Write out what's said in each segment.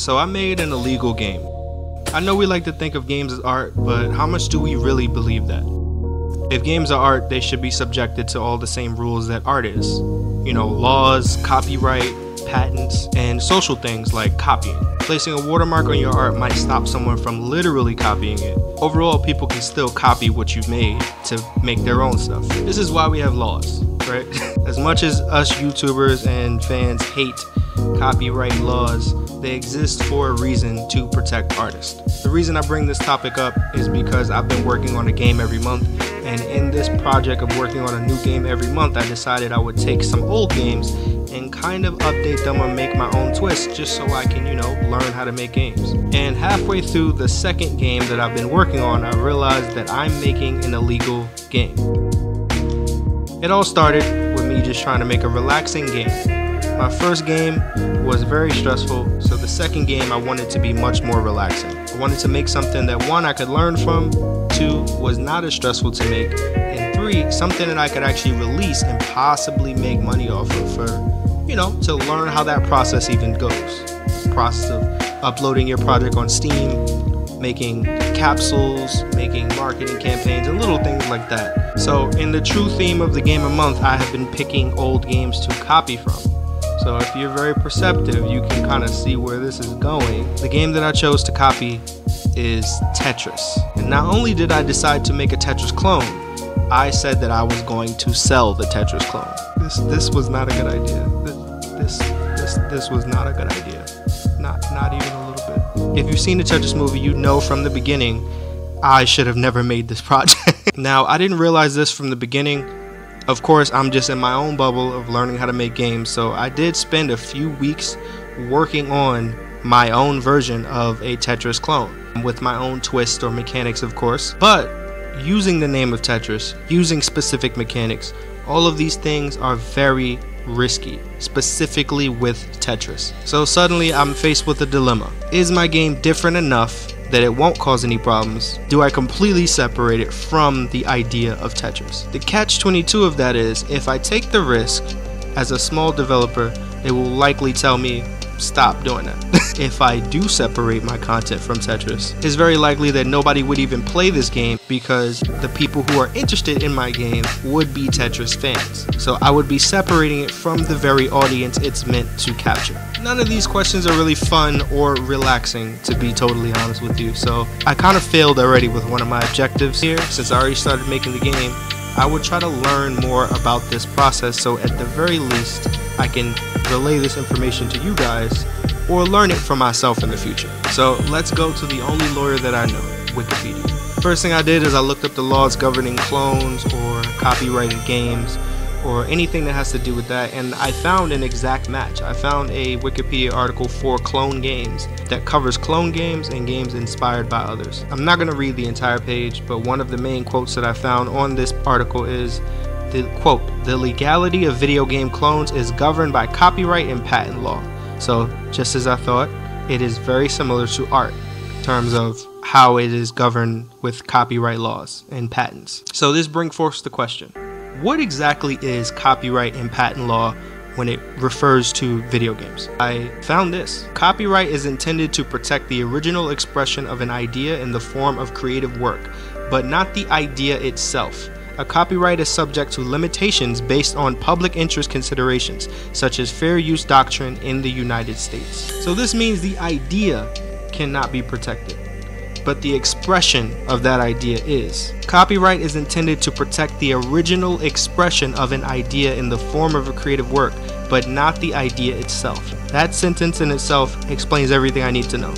So I made an illegal game. I know we like to think of games as art, but how much do we really believe that? If games are art, they should be subjected to all the same rules that art is. You know, laws, copyright, patents, and social things like copying. Placing a watermark on your art might stop someone from literally copying it. Overall, people can still copy what you've made to make their own stuff. This is why we have laws, right? As much as us YouTubers and fans hate copyright laws, they exist for a reason to protect artists. The reason I bring this topic up is because I've been working on a game every month, and in this project of working on a new game every month, I decided I would take some old games and kind of update them or make my own twist just so I can, learn how to make games. And halfway through the second game that I've been working on, I realized that I'm making an illegal game. It all started with me just trying to make a relaxing game. My first game was very stressful, so the second game I wanted to be much more relaxing. I wanted to make something that 1, I could learn from, 2, was not as stressful to make, and 3, something that I could actually release and possibly make money off of for, to learn how that process even goes. The process of uploading your project on Steam, making capsules, making marketing campaigns, and little things like that. So in the true theme of the game a month, I have been picking old games to copy from. So if you're very perceptive, you can kind of see where this is going. The game that I chose to copy is Tetris. And not only did I decide to make a Tetris clone, I said that I was going to sell the Tetris clone. This was not a good idea. This was not a good idea. Not even a little bit. If you've seen the Tetris movie, you know from the beginning, I should have never made this project. Now, I didn't realize this from the beginning. Of course, I'm just in my own bubble of learning how to make games, so I did spend a few weeks working on my own version of a Tetris clone, with my own twist or mechanics, of course, but using the name of Tetris, using specific mechanics, all of these things are very risky, specifically with Tetris. So suddenly I'm faced with a dilemma. Is my game different enough that it won't cause any problems? Do I completely separate it from the idea of Tetris? The catch-22 of that is, if I take the risk as a small developer, it will likely tell me, stop doing that. If I do separate my content from Tetris, it's very likely that nobody would even play this game because the people who are interested in my game would be Tetris fans. So I would be separating it from the very audience it's meant to capture. None of these questions are really fun or relaxing, to be totally honest with you. So I kind of failed already with one of my objectives here. Since I already started making the game, I would try to learn more about this process, so at the very least I can relay this information to you guys or learn it for myself in the future. So let's go to the only lawyer that I know, Wikipedia. First thing I did is I looked up the laws governing clones or copyrighted games or anything that has to do with that, and I found an exact match. I found a Wikipedia article for clone games that covers clone games and games inspired by others. I'm not going to read the entire page, but one of the main quotes that I found on this article is, the quote, "The legality of video game clones is governed by copyright and patent law." So just as I thought, it is very similar to art in terms of how it is governed with copyright laws and patents. So this brings forth the question: what exactly is copyright and patent law when it refers to video games? I found this. Copyright is intended to protect the original expression of an idea in the form of creative work, but not the idea itself. A copyright is subject to limitations based on public interest considerations, such as fair use doctrine in the United States. So this means the idea cannot be protected, but the expression of that idea is. Copyright is intended to protect the original expression of an idea in the form of a creative work, but not the idea itself. That sentence in itself explains everything I need to know.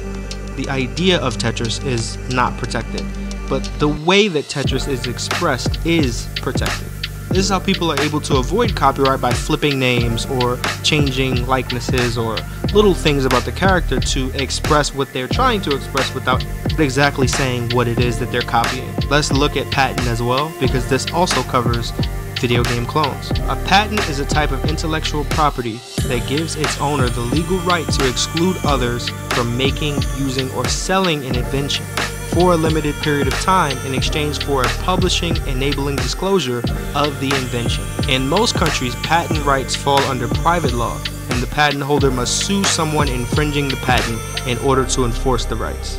The idea of Tetris is not protected, but the way that Tetris is expressed is protected. This is how people are able to avoid copyright by flipping names or changing likenesses or little things about the character to express what they're trying to express without exactly saying what it is that they're copying. Let's look at patent as well, because this also covers video game clones. A patent is a type of intellectual property that gives its owner the legal right to exclude others from making, using, or selling an invention. for a limited period of time in exchange for a publishing enabling disclosure of the invention. In most countries, patent rights fall under private law, and the patent holder must sue someone infringing the patent in order to enforce the rights.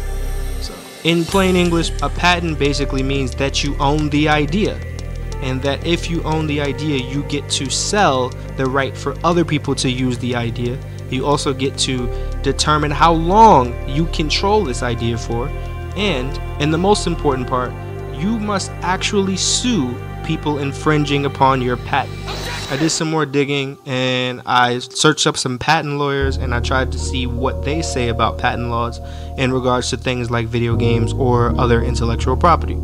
So, in plain English, a patent basically means that you own the idea, and that if you own the idea, you get to sell the right for other people to use the idea. You also get to determine how long you control this idea for, and the most important part, you must actually sue people infringing upon your patent. I did some more digging and I searched up some patent lawyers and I tried to see what they say about patent laws in regards to things like video games or other intellectual property.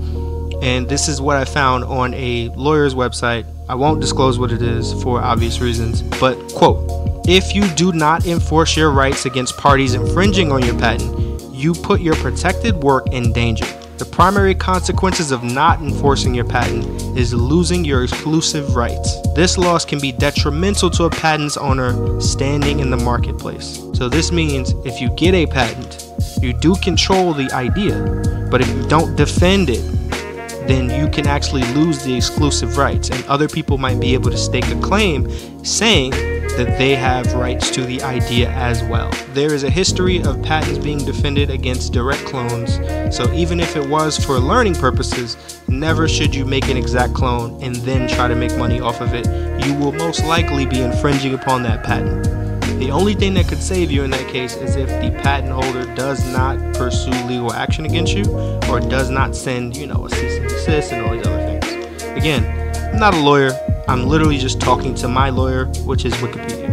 And this is what I found on a lawyer's website. I won't disclose what it is for obvious reasons, but quote, "If you do not enforce your rights against parties infringing on your patent, you put your protected work in danger. The primary consequences of not enforcing your patent is losing your exclusive rights. This loss can be detrimental to a patent's owner standing in the marketplace." So this means if you get a patent, you do control the idea, but if you don't defend it, then you can actually lose the exclusive rights, and other people might be able to stake a claim saying that they have rights to the idea as well. There is a history of patents being defended against direct clones, so even if it was for learning purposes, never should you make an exact clone and then try to make money off of it. You will most likely be infringing upon that patent. The only thing that could save you in that case is if the patent holder does not pursue legal action against you, or does not send, a cease and desist and all these other things. Again, I'm not a lawyer. I'm literally just talking to my lawyer, which is Wikipedia.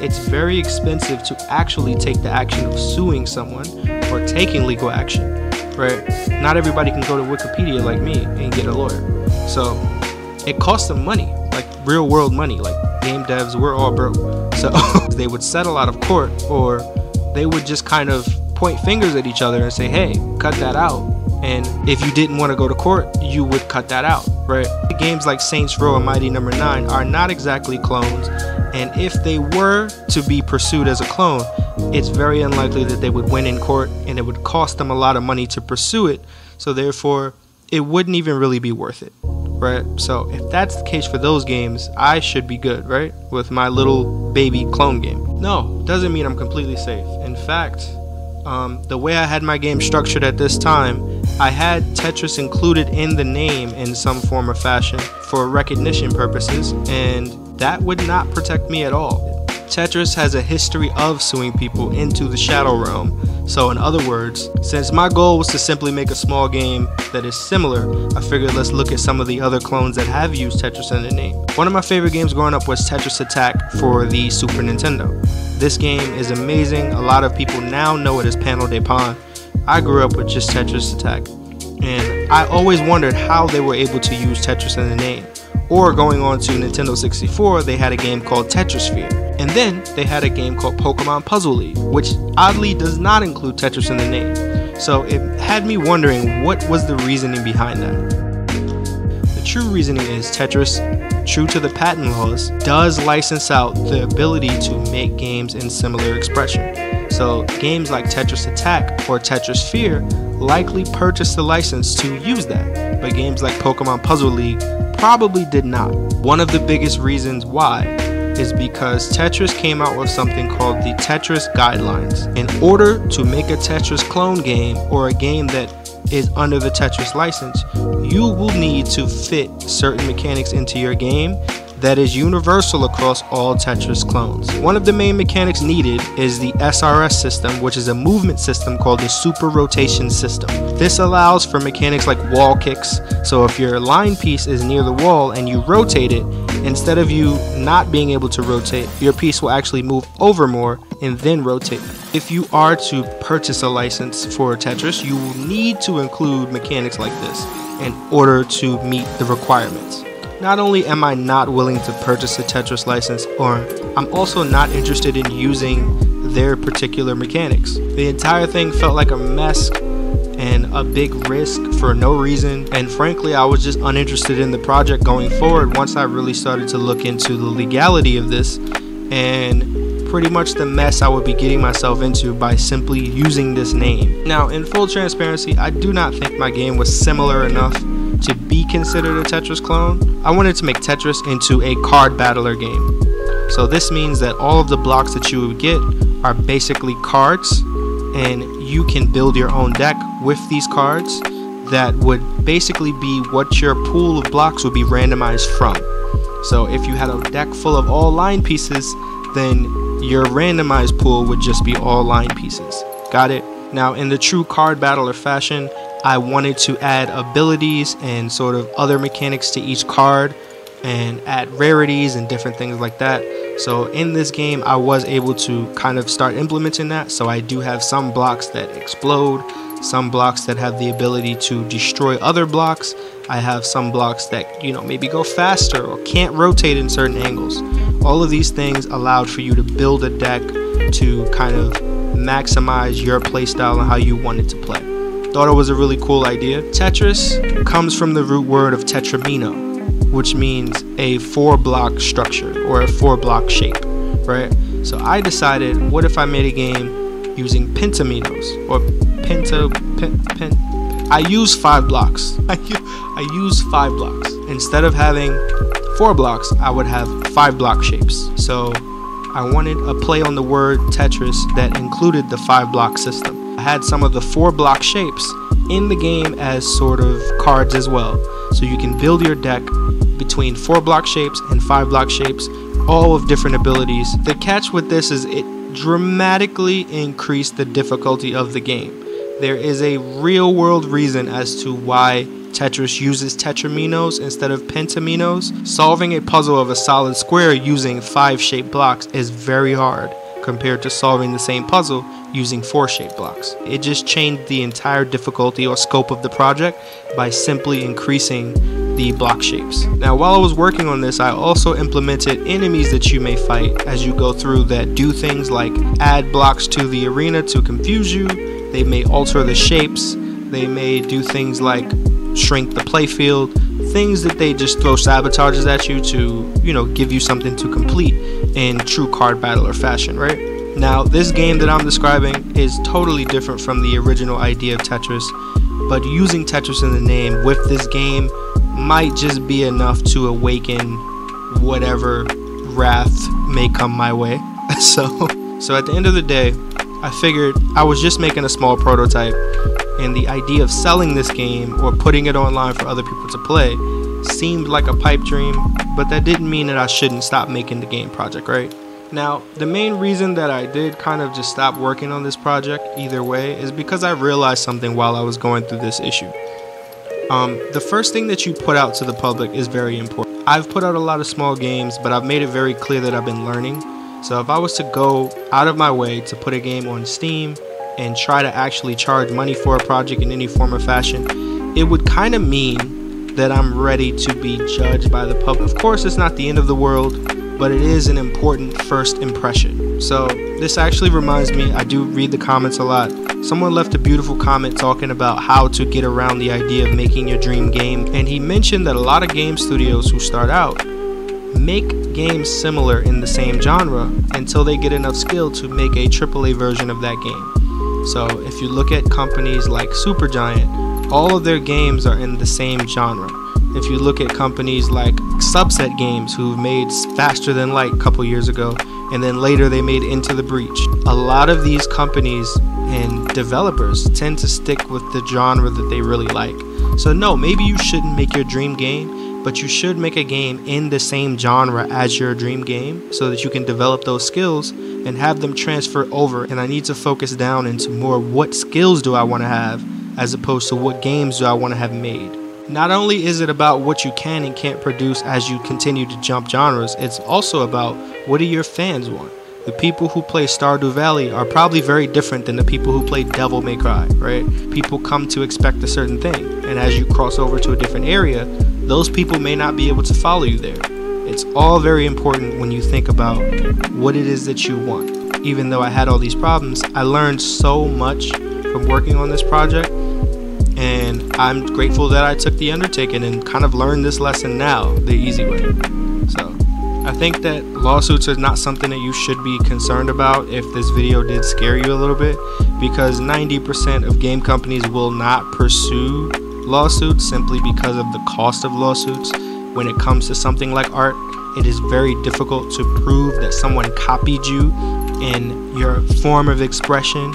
It's very expensive to actually take the action of suing someone or taking legal action, right? Not everybody can go to Wikipedia like me and get a lawyer. So it costs them money, like real world money, like game devs, we're all broke. So they would settle out of court, or they would just kind of point fingers at each other and say, hey, cut that out. And if you didn't want to go to court, you would cut that out, right? Games like Saints Row and Mighty No. 9 are not exactly clones, and if they were to be pursued as a clone, it's very unlikely that they would win in court, and it would cost them a lot of money to pursue it, so therefore it wouldn't even really be worth it, right? So if that's the case for those games, I should be good, right? With my little baby clone game. No, doesn't mean I'm completely safe. In fact, the way I had my game structured at this time, I had Tetris included in the name in some form or fashion for recognition purposes, and that would not protect me at all. Tetris has a history of suing people into the Shadow Realm. So in other words, since my goal was to simply make a small game that is similar, I figured let's look at some of the other clones that have used Tetris in the name. One of my favorite games growing up was Tetris Attack for the Super Nintendo. This game is amazing. A lot of people now know it as Panel de Pon. I grew up with just Tetris Attack, and I always wondered how they were able to use Tetris in the name. Or going on to Nintendo 64, they had a game called Tetrisphere. And then they had a game called Pokemon Puzzle League, which oddly does not include Tetris in the name. So it had me wondering what was the reasoning behind that. The true reasoning is Tetris, true to the patent laws, does license out the ability to make games in similar expression. So games like Tetris Attack or Tetrisphere likely purchased the license to use that, but games like Pokemon Puzzle League probably did not. One of the biggest reasons why is because Tetris came out with something called the Tetris Guidelines. In order to make a Tetris clone game or a game that is under the Tetris license, you will need to fit certain mechanics into your game that is universal across all Tetris clones. One of the main mechanics needed is the SRS system, which is a movement system called the super rotation system. This allows for mechanics like wall kicks. So if your line piece is near the wall and you rotate it, instead of you not being able to rotate, your piece will actually move over more and then rotate. If you are to purchase a license for Tetris, you will need to include mechanics like this in order to meet the requirements. Not only am I not willing to purchase a Tetris license, or I'm also not interested in using their particular mechanics. The entire thing felt like a mess and a big risk for no reason, and frankly I was just uninterested in the project going forward once I really started to look into the legality of this and pretty much the mess I would be getting myself into by simply using this name. Now, in full transparency, I do not think my game was similar enough to be considered a Tetris clone. I wanted to make Tetris into a card battler game. So this means that all of the blocks that you would get are basically cards, and you can build your own deck with these cards that would basically be what your pool of blocks would be randomized from. So if you had a deck full of all line pieces, then your randomized pool would just be all line pieces. Got it? Now, in the true card battler fashion, I wanted to add abilities and sort of other mechanics to each card and add rarities and different things like that. So in this game, I was able to kind of start implementing that. So I do have some blocks that explode, some blocks that have the ability to destroy other blocks. I have some blocks that, you know, maybe go faster or can't rotate in certain angles. All of these things allowed for you to build a deck to kind of maximize your playstyle and how you wanted to play. Thought it was a really cool idea. Tetris comes from the root word of tetramino, which means a 4-block structure or a 4-block shape, right? So I decided, what if I made a game using pentaminos or I use 5 blocks. I use 5 blocks. Instead of having 4 blocks, I would have 5-block shapes. So I wanted a play on the word Tetris that included the 5-block system. I had some of the 4-block shapes in the game as sort of cards as well. So you can build your deck between 4-block shapes and 5-block shapes, all with different abilities. The catch with this is it dramatically increased the difficulty of the game. There is a real world reason as to why Tetris uses tetraminos instead of pentaminos. Solving a puzzle of a solid square using 5 shaped blocks is very hard compared to solving the same puzzle using 4 shaped blocks. It just changed the entire difficulty or scope of the project by simply increasing the block shapes. Now, while I was working on this, I also implemented enemies that you may fight as you go through that do things like add blocks to the arena to confuse you. They may alter the shapes. They may do things like shrink the playfield, things that they just throw sabotages at you to, you know, give you something to complete in true card battler fashion, right? Now, this game that I'm describing is totally different from the original idea of Tetris, but using Tetris in the name with this game might just be enough to awaken whatever wrath may come my way. So at the end of the day, I figured I was just making a small prototype, and the idea of selling this game or putting it online for other people to play seemed like a pipe dream, but that didn't mean that I shouldn't stop making the game project, right? Now, the main reason that I did kind of just stop working on this project either way is because I realized something while I was going through this issue. The first thing that you put out to the public is very important. I've put out a lot of small games, but I've made it very clear that I've been learning. So if I was to go out of my way to put a game on Steam and try to actually charge money for a project in any form or fashion, it would kind of mean that I'm ready to be judged by the public. Of course, it's not the end of the world, but it is an important first impression. So this actually reminds me, I do read the comments a lot. Someone left a beautiful comment talking about how to get around the idea of making your dream game, and he mentioned that a lot of game studios who start out make games similar in the same genre until they get enough skill to make a AAA version of that game. So if you look at companies like Supergiant, all of their games are in the same genre. If you look at companies like Subset Games, who've made Faster Than Light a couple years ago, and then later they made Into the Breach, a lot of these companies and developers tend to stick with the genre that they really like. So no, maybe you shouldn't make your dream game, but you should make a game in the same genre as your dream game so that you can develop those skills and have them transfer over. And I need to focus down into more what skills do I want to have as opposed to what games do I want to have made. Not only is it about what you can and can't produce as you continue to jump genres, it's also about what do your fans want. The people who play Stardew Valley are probably very different than the people who play Devil May Cry, right? People come to expect a certain thing, and as you cross over to a different area, those people may not be able to follow you there. It's all very important when you think about what it is that you want. Even though I had all these problems, I learned so much from working on this project, and I'm grateful that I took the undertaking and kind of learned this lesson now the easy way. So I think that lawsuits are not something that you should be concerned about if this video did scare you a little bit, because 90% of game companies will not pursue lawsuits simply because of the cost of lawsuits. When it comes to something like art, it is very difficult to prove that someone copied you, and your form of expression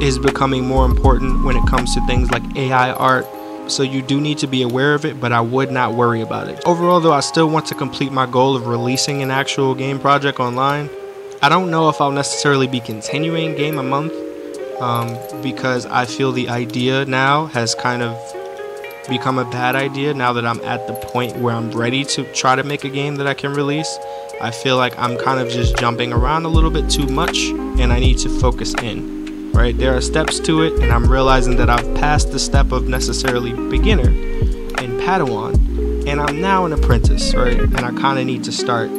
is becoming more important when it comes to things like AI art. So you do need to be aware of it, but I would not worry about it. Overall though, I still want to complete my goal of releasing an actual game project online. I don't know if I'll necessarily be continuing game a month, because I feel the idea now has kind of become a bad idea now that I'm at the point where I'm ready to try to make a game that I can release. I feel like I'm kind of just jumping around a little bit too much, and I need to focus in, right? There are steps to it, and I'm realizing that I've passed the step of necessarily beginner and Padawan, and I'm now an apprentice, right? And I kind of need to start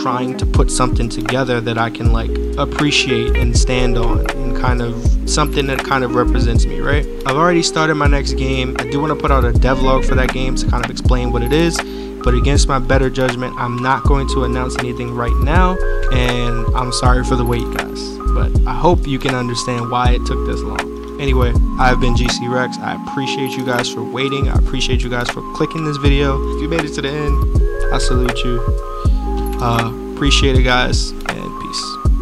trying to put something together that I can like appreciate and stand on, and kind of something that kind of represents me, right? I've already started my next game. I do want to put out a devlog for that game to kind of explain what it is, but against my better judgment, I'm not going to announce anything right now, and I'm sorry for the wait, guys, but I hope you can understand why it took this long. Anyway, I've been GC Rex. I appreciate you guys for waiting. I appreciate you guys for clicking this video. If you made it to the end, I salute you. Appreciate it, guys, and peace.